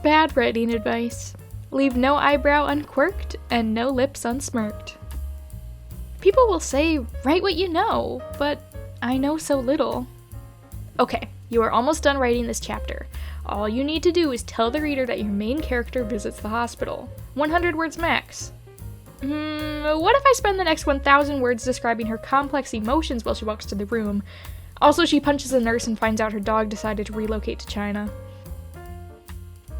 Bad writing advice. Leave no eyebrow unquirked and no lips unsmirked. People will say, write what you know, but I know so little. Okay, you are almost done writing this chapter. All you need to do is tell the reader that your main character visits the hospital. 100 words max. What if I spend the next 1,000 words describing her complex emotions while she walks to the room? Also, she punches a nurse and finds out her dog decided to relocate to China.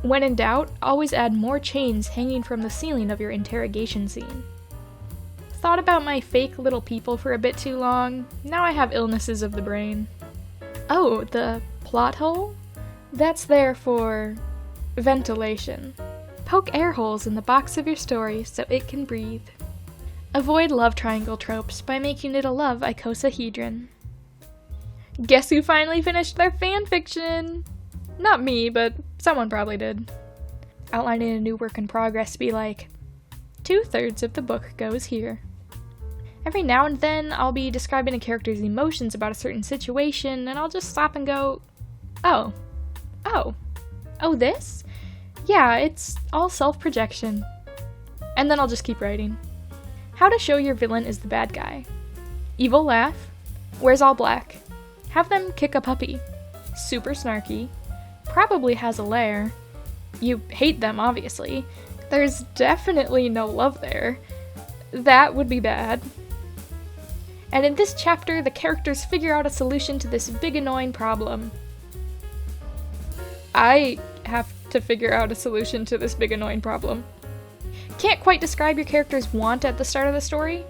When in doubt, always add more chains hanging from the ceiling of your interrogation scene. Thought about my fake little people for a bit too long. Now I have illnesses of the brain. Oh, the plot hole? That's there for ventilation. Poke air holes in the box of your story so it can breathe. Avoid love triangle tropes by making it a love icosahedron. Guess who finally finished their fanfiction? Not me, but someone probably did. Outlining a new work in progress be like, 2/3 of the book goes here. Every now and then, I'll be describing a character's emotions about a certain situation, and I'll just stop and go, oh, this? Yeah, it's all self-projection. And then I'll just keep writing. How to show your villain is the bad guy. Evil laugh, wears all black, have them kick a puppy, super snarky, probably has a lair, you hate them obviously, there's definitely no love there, that would be bad. And in this chapter, the characters figure out a solution to this big annoying problem. I have to figure out a solution to this big annoying problem. Can't quite describe your character's want at the start of the story?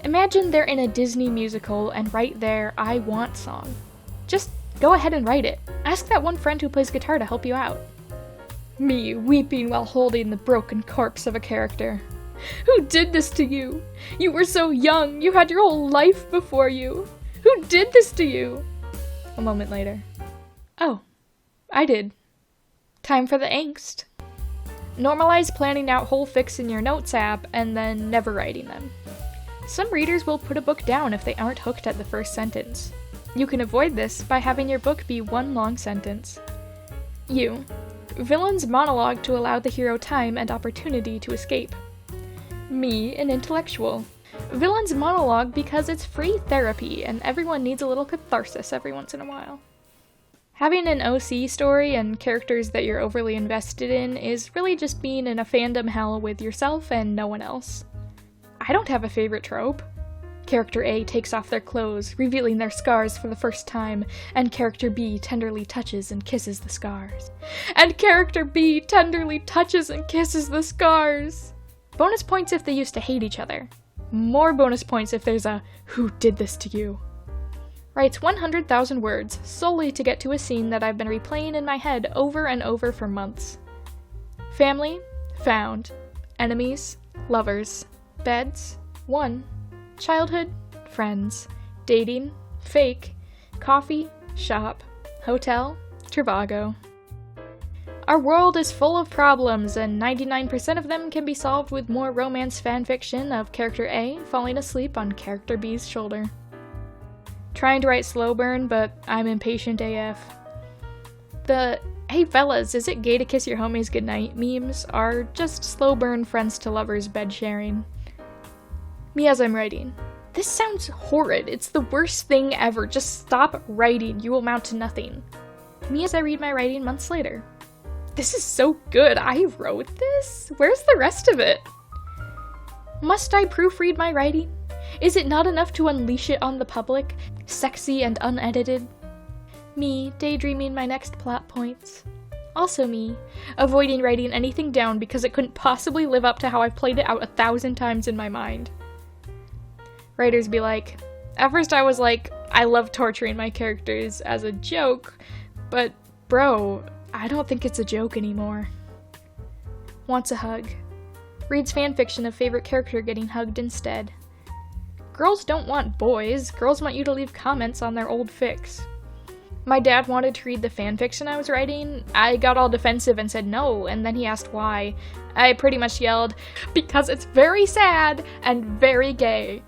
Imagine they're in a Disney musical and write their I Want song. Just go ahead and write it. Ask that one friend who plays guitar to help you out. Me weeping while holding the broken corpse of a character. Who did this to you? You were so young, you had your whole life before you. Who did this to you? A moment later. Oh, I did. Time for the angst. Normalize planning out whole fics in your notes app and then never writing them. Some readers will put a book down if they aren't hooked at the first sentence. You can avoid this by having your book be one long sentence. You. Villain's monologue to allow the hero time and opportunity to escape. Me, an intellectual. Villain's monologue because it's free therapy and everyone needs a little catharsis every once in a while. Having an OC story and characters that you're overly invested in is really just being in a fandom hell with yourself and no one else. I don't have a favorite trope. Character A takes off their clothes, revealing their scars for the first time, and character B tenderly touches and kisses the scars. And character B tenderly touches and kisses the scars! Bonus points if they used to hate each other. More bonus points if there's a who did this to you. Writes 100,000 words solely to get to a scene that I've been replaying in my head over and over for months. Family, found. Enemies, lovers. Beds, one. Childhood, friends. Dating, fake. Coffee, shop. Hotel, Trivago. Our world is full of problems, and 99% of them can be solved with more romance fanfiction of character A falling asleep on character B's shoulder. Trying to write slow burn, but I'm impatient AF. The "hey fellas, is it gay to kiss your homies goodnight" memes are just slow burn friends to lovers bed sharing. Me as I'm writing. This sounds horrid, it's the worst thing ever, just stop writing, you will amount to nothing. Me as I read my writing months later. This is so good, I wrote this? Where's the rest of it? Must I proofread my writing? Is it not enough to unleash it on the public, sexy and unedited? Me, daydreaming my next plot points. Also me, avoiding writing anything down because it couldn't possibly live up to how I've played it out 1,000 times in my mind. Writers be like, at first I was like, I love torturing my characters as a joke, but bro, I don't think it's a joke anymore. Wants a hug. Reads fanfiction of favorite character getting hugged instead. Girls don't want boys, girls want you to leave comments on their old fics. My dad wanted to read the fanfiction I was writing. I got all defensive and said no, and then he asked why. I pretty much yelled, because it's very sad and very gay.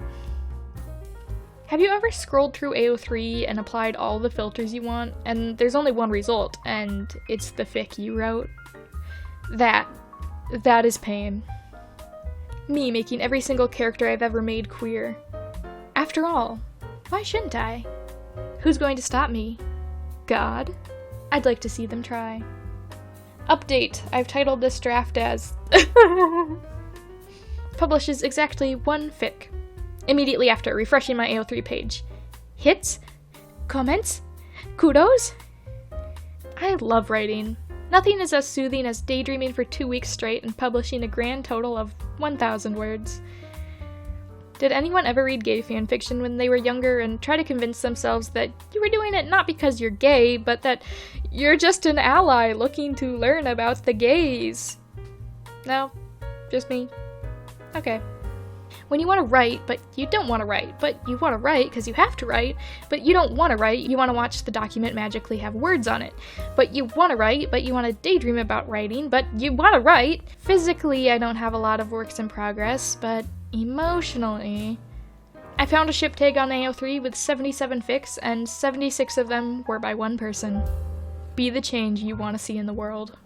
Have you ever scrolled through AO3 and applied all the filters you want, and there's only one result, and it's the fic you wrote? That is pain. Me making every single character I've ever made queer. After all, why shouldn't I? Who's going to stop me? God? I'd like to see them try. Update. I've titled this draft as publishes exactly one fic. Immediately after refreshing my AO3 page. Hits? Comments? Kudos? I love writing. Nothing is as soothing as daydreaming for 2 weeks straight and publishing a grand total of 1,000 words. Did anyone ever read gay fanfiction when they were younger and try to convince themselves that you were doing it not because you're gay, but that you're just an ally looking to learn about the gays? No? Just me? Okay. When you want to write, but you don't want to write, but you want to write because you have to write, but you don't want to write, you want to watch the document magically have words on it. But you want to write, but you want to daydream about writing, but you want to write. Physically, I don't have a lot of works in progress, but emotionally, I found a ship tag on AO3 with 77 fics, and 76 of them were by one person. Be the change you want to see in the world.